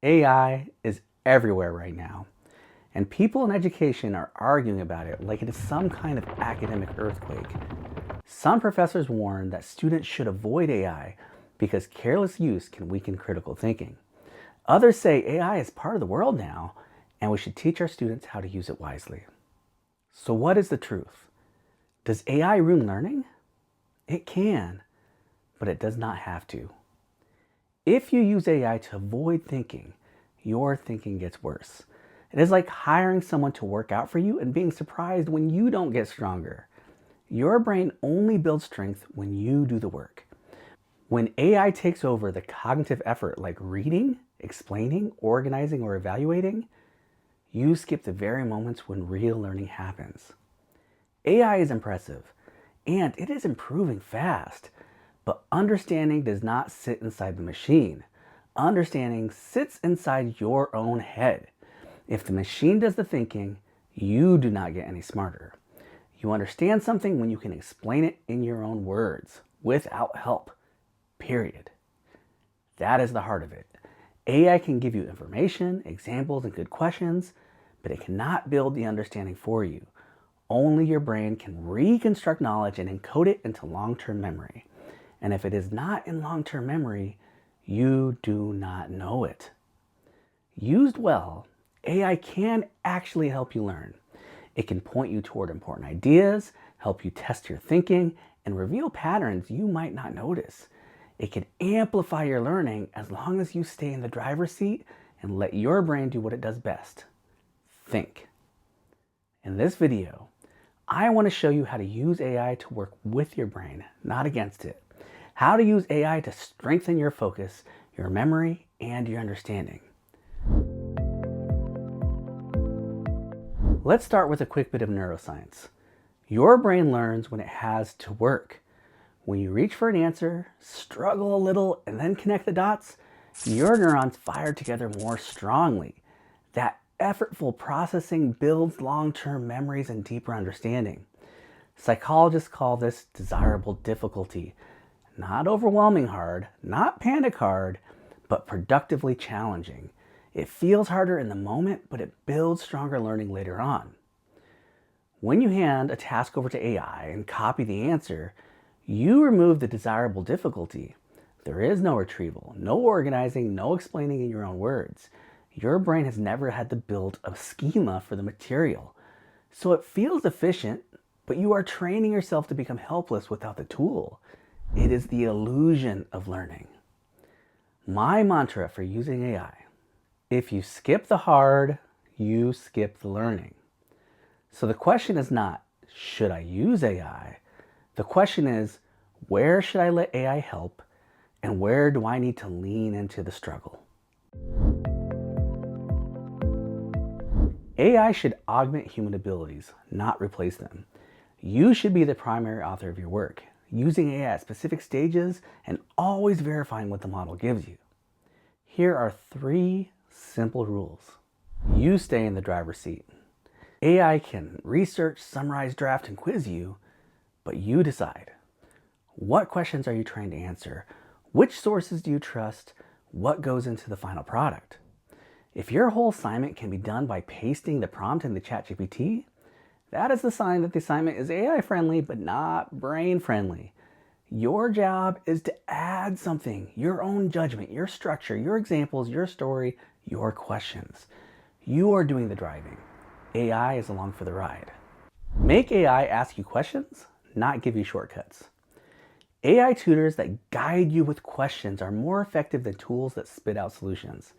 AI is everywhere right now, and people in education are arguing about it like it is some kind of academic earthquake. Some professors warn that students should avoid AI because careless use can weaken critical thinking. Others say AI is part of the world now, and we should teach our students how to use it wisely. So what is the truth? Does AI ruin learning? It can, but it does not have to. If you use AI to avoid thinking, your thinking gets worse. It is like hiring someone to work out for you and being surprised when you don't get stronger. Your brain only builds strength when you do the work. When AI takes over the cognitive effort like reading, explaining, organizing, or evaluating, you skip the very moments when real learning happens. AI is impressive, and it is improving fast. But understanding does not sit inside the machine. Understanding sits inside your own head. If the machine does the thinking, you do not get any smarter. You understand something when you can explain it in your own words, without help, period. That is the heart of it. AI can give you information, examples, and good questions, but it cannot build the understanding for you. Only your brain can reconstruct knowledge and encode it into long-term memory. And if it is not in long-term memory, you do not know it. Used well, AI can actually help you learn. It can point you toward important ideas, help you test your thinking, and reveal patterns you might not notice. It can amplify your learning as long as you stay in the driver's seat and let your brain do what it does best: think. In this video, I want to show you how to use AI to work with your brain, not against it. How to use AI to strengthen your focus, your memory, and your understanding. Let's start with a quick bit of neuroscience. Your brain learns when it has to work. When you reach for an answer, struggle a little, and then connect the dots, your neurons fire together more strongly. That effortful processing builds long-term memories and deeper understanding. Psychologists call this desirable difficulty. Not overwhelming hard, not panic hard, but productively challenging. It feels harder in the moment, but it builds stronger learning later on. When you hand a task over to AI and copy the answer, you remove the desirable difficulty. There is no retrieval, no organizing, no explaining in your own words. Your brain has never had to build a schema for the material. So it feels efficient, but you are training yourself to become helpless without the tool. It is the illusion of learning. My mantra for using AI: if you skip the hard, you skip the learning. So the question is not, should I use AI? The question is, where should I let AI help, and where do I need to lean into the struggle? AI should augment human abilities, not replace them. You should be the primary author of your work, using AI at specific stages and always verifying what the model gives you. Here are 3 simple rules. You stay in the driver's seat. AI can research, summarize, draft, and quiz you, but you decide. What questions are you trying to answer? Which sources do you trust? What goes into the final product? If your whole assignment can be done by pasting the prompt in the ChatGPT, that is the sign that the assignment is AI friendly, but not brain friendly. Your job is to add something, your own judgment, your structure, your examples, your story, your questions. You are doing the driving. AI is along for the ride. Make AI ask you questions, not give you shortcuts. AI tutors that guide you with questions are more effective than tools that spit out solutions.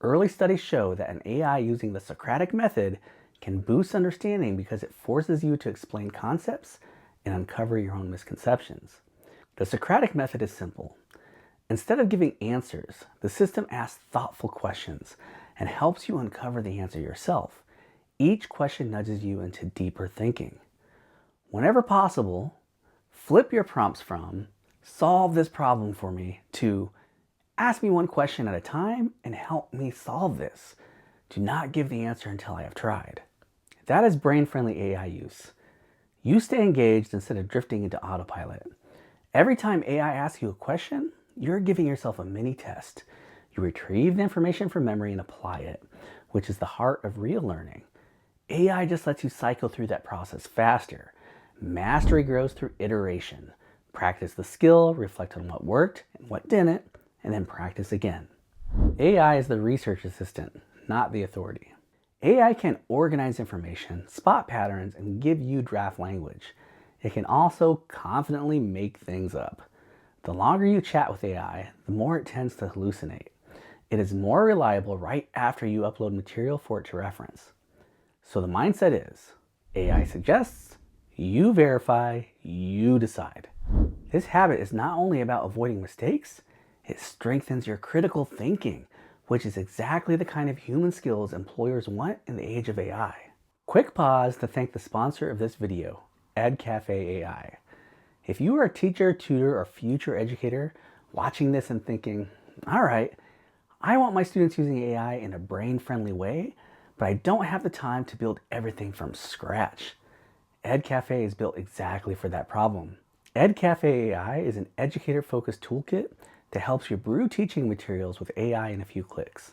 Early studies show that an AI using the Socratic method can boost understanding because it forces you to explain concepts and uncover your own misconceptions. The Socratic method is simple. Instead of giving answers, the system asks thoughtful questions and helps you uncover the answer yourself. Each question nudges you into deeper thinking. Whenever possible, flip your prompts from "solve this problem for me" to "ask me one question at a time and help me solve this." Do not give the answer until I have tried. That is brain-friendly AI use. You stay engaged instead of drifting into autopilot. Every time AI asks you a question, you're giving yourself a mini test. You retrieve the information from memory and apply it, which is the heart of real learning. AI just lets you cycle through that process faster. Mastery grows through iteration. Practice the skill, reflect on what worked and what didn't, and then practice again. AI is the research assistant, not the authority. AI can organize information, spot patterns, and give you draft language. It can also confidently make things up. The longer you chat with AI, the more it tends to hallucinate. It is more reliable right after you upload material for it to reference. So the mindset is, AI suggests, you verify, you decide. This habit is not only about avoiding mistakes, it strengthens your critical thinking, which is exactly the kind of human skills employers want in the age of AI. Quick pause to thank the sponsor of this video, EdCafe AI. If you are a teacher, tutor, or future educator watching this and thinking, all right, I want my students using AI in a brain-friendly way, but I don't have the time to build everything from scratch. EdCafe is built exactly for that problem. EdCafe AI is an educator-focused toolkit that helps you brew teaching materials with AI in a few clicks.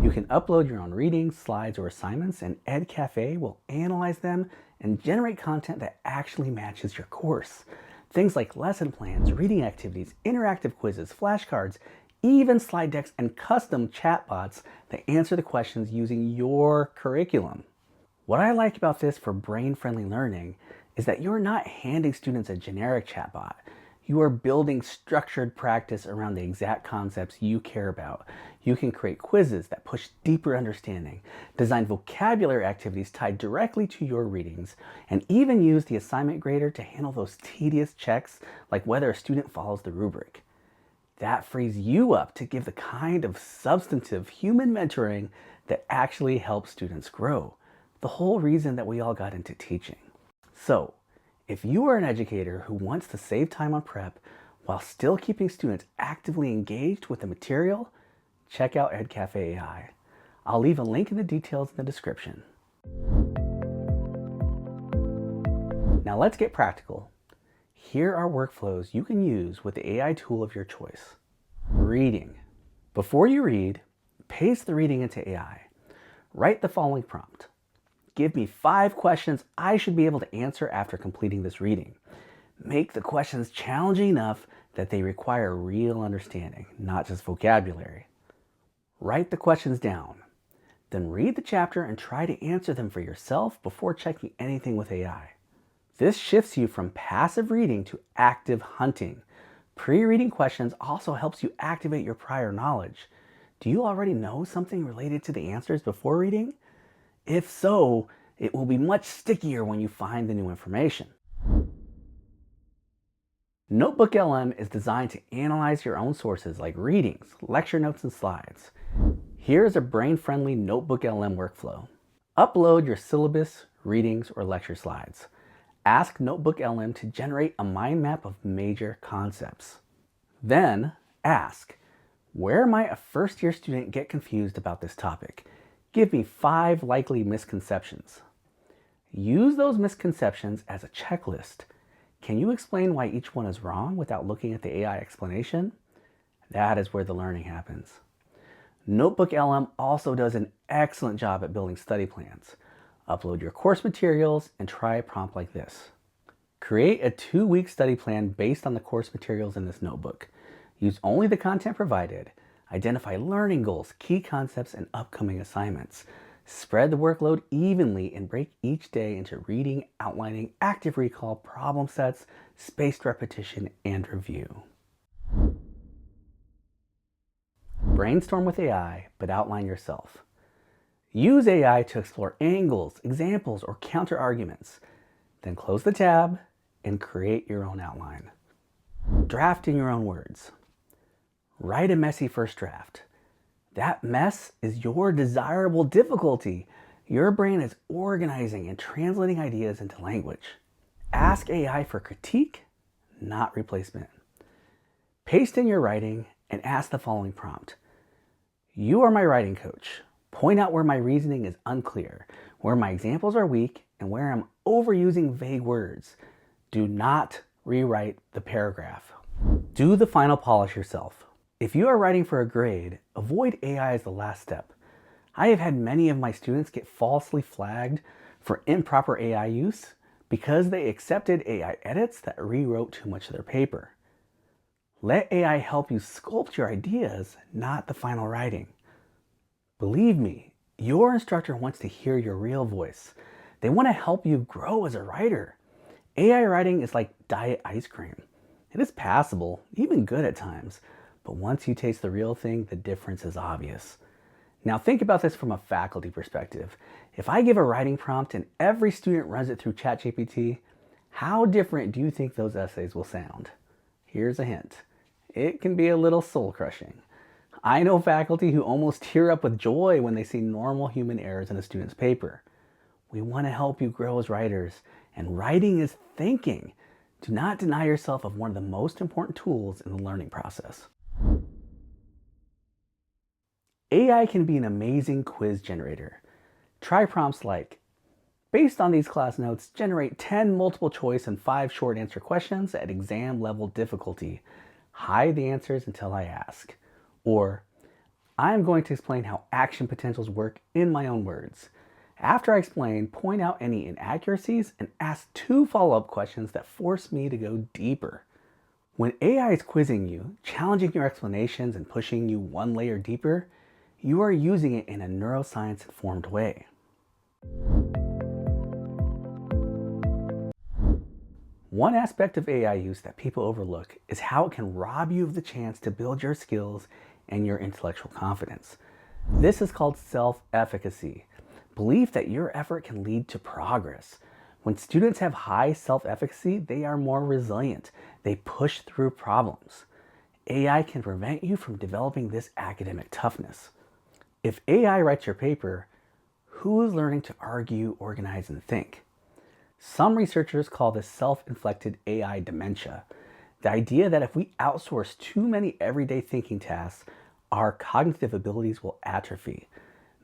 You can upload your own readings, slides, or assignments, and EdCafe will analyze them and generate content that actually matches your course. Things like lesson plans, reading activities, interactive quizzes, flashcards, even slide decks and custom chatbots that answer the questions using your curriculum. What I like about this for brain-friendly learning is that you're not handing students a generic chatbot. You are building structured practice around the exact concepts you care about. You can create quizzes that push deeper understanding, design vocabulary activities tied directly to your readings, and even use the assignment grader to handle those tedious checks like whether a student follows the rubric. That frees you up to give the kind of substantive human mentoring that actually helps students grow. The whole reason that we all got into teaching. So, if you are an educator who wants to save time on prep while still keeping students actively engaged with the material, check out EdCafe AI. I'll leave a link in the details in the description. Now let's get practical. Here are workflows you can use with the AI tool of your choice. Reading. Before you read, paste the reading into AI. Write the following prompt. Give me 5 questions I should be able to answer after completing this reading. Make the questions challenging enough that they require real understanding, not just vocabulary. Write the questions down. Then read the chapter and try to answer them for yourself before checking anything with AI. This shifts you from passive reading to active hunting. Pre-reading questions also helps you activate your prior knowledge. Do you already know something related to the answers before reading? If so, it will be much stickier when you find the new information. NotebookLM is designed to analyze your own sources like readings, lecture notes, and slides. Here's a brain-friendly NotebookLM workflow. Upload your syllabus, readings, or lecture slides. Ask NotebookLM to generate a mind map of major concepts. Then ask, where might a first-year student get confused about this topic? Give me 5 likely misconceptions. Use those misconceptions as a checklist. Can you explain why each one is wrong without looking at the AI explanation? That is where the learning happens. NotebookLM also does an excellent job at building study plans. Upload your course materials and try a prompt like this. Create a 2-week study plan based on the course materials in this notebook. Use only the content provided. Identify learning goals, key concepts, and upcoming assignments. Spread the workload evenly and break each day into reading, outlining, active recall, problem sets, spaced repetition, and review. Brainstorm with AI, but outline yourself. Use AI to explore angles, examples, or counter arguments. Then close the tab and create your own outline. Draft in your own words. Write a messy first draft. That mess is your desirable difficulty. Your brain is organizing and translating ideas into language. Ask AI for critique, not replacement. Paste in your writing and ask the following prompt. You are my writing coach. Point out where my reasoning is unclear, where my examples are weak, and where I'm overusing vague words. Do not rewrite the paragraph. Do the final polish yourself. If you are writing for a grade, avoid AI as the last step. I have had many of my students get falsely flagged for improper AI use because they accepted AI edits that rewrote too much of their paper. Let AI help you sculpt your ideas, not the final writing. Believe me, your instructor wants to hear your real voice. They want to help you grow as a writer. AI writing is like diet ice cream. It is passable, even good at times, but once you taste the real thing, the difference is obvious. Now think about this from a faculty perspective. If I give a writing prompt and every student runs it through ChatGPT, how different do you think those essays will sound? Here's a hint. It can be a little soul-crushing. I know faculty who almost tear up with joy when they see normal human errors in a student's paper. We want to help you grow as writers, and writing is thinking. Do not deny yourself of one of the most important tools in the learning process. AI can be an amazing quiz generator. Try prompts like, based on these class notes, generate 10 multiple choice and 5 short answer questions at exam level difficulty. Hide the answers until I ask. Or, I'm going to explain how action potentials work in my own words. After I explain, point out any inaccuracies and ask 2 follow-up questions that force me to go deeper. When AI is quizzing you, challenging your explanations and pushing you one layer deeper, you are using it in a neuroscience-informed way. One aspect of AI use that people overlook is how it can rob you of the chance to build your skills and your intellectual confidence. This is called self-efficacy, belief that your effort can lead to progress. When students have high self-efficacy, they are more resilient. They push through problems. AI can prevent you from developing this academic toughness. If AI writes your paper, who is learning to argue, organize, and think? Some researchers call this self-inflicted AI dementia. The idea that if we outsource too many everyday thinking tasks, our cognitive abilities will atrophy.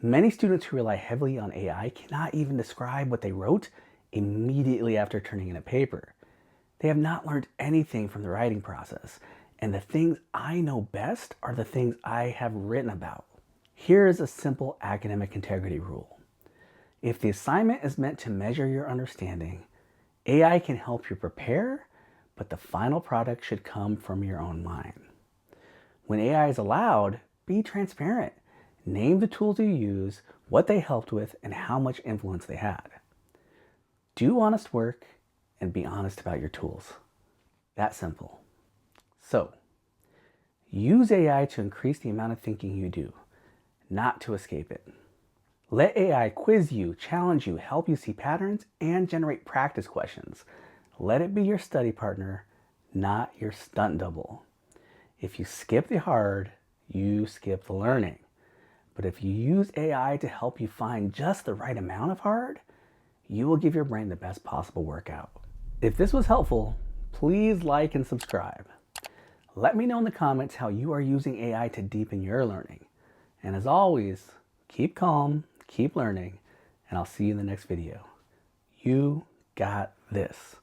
Many students who rely heavily on AI cannot even describe what they wrote immediately after turning in a paper. They have not learned anything from the writing process, and the things I know best are the things I have written about. Here is a simple academic integrity rule. If the assignment is meant to measure your understanding, AI can help you prepare, but the final product should come from your own mind. When AI is allowed, be transparent. Name the tools you use, what they helped with, and how much influence they had. Do honest work and be honest about your tools. That simple. So, use AI to increase the amount of thinking you do, not to escape it. Let AI quiz you, challenge you, help you see patterns, and generate practice questions. Let it be your study partner, not your stunt double. If you skip the hard, you skip the learning. But if you use AI to help you find just the right amount of hard, you will give your brain the best possible workout. If this was helpful, please like and subscribe. Let me know in the comments how you are using AI to deepen your learning. And as always, keep calm, keep learning, and I'll see you in the next video. You got this.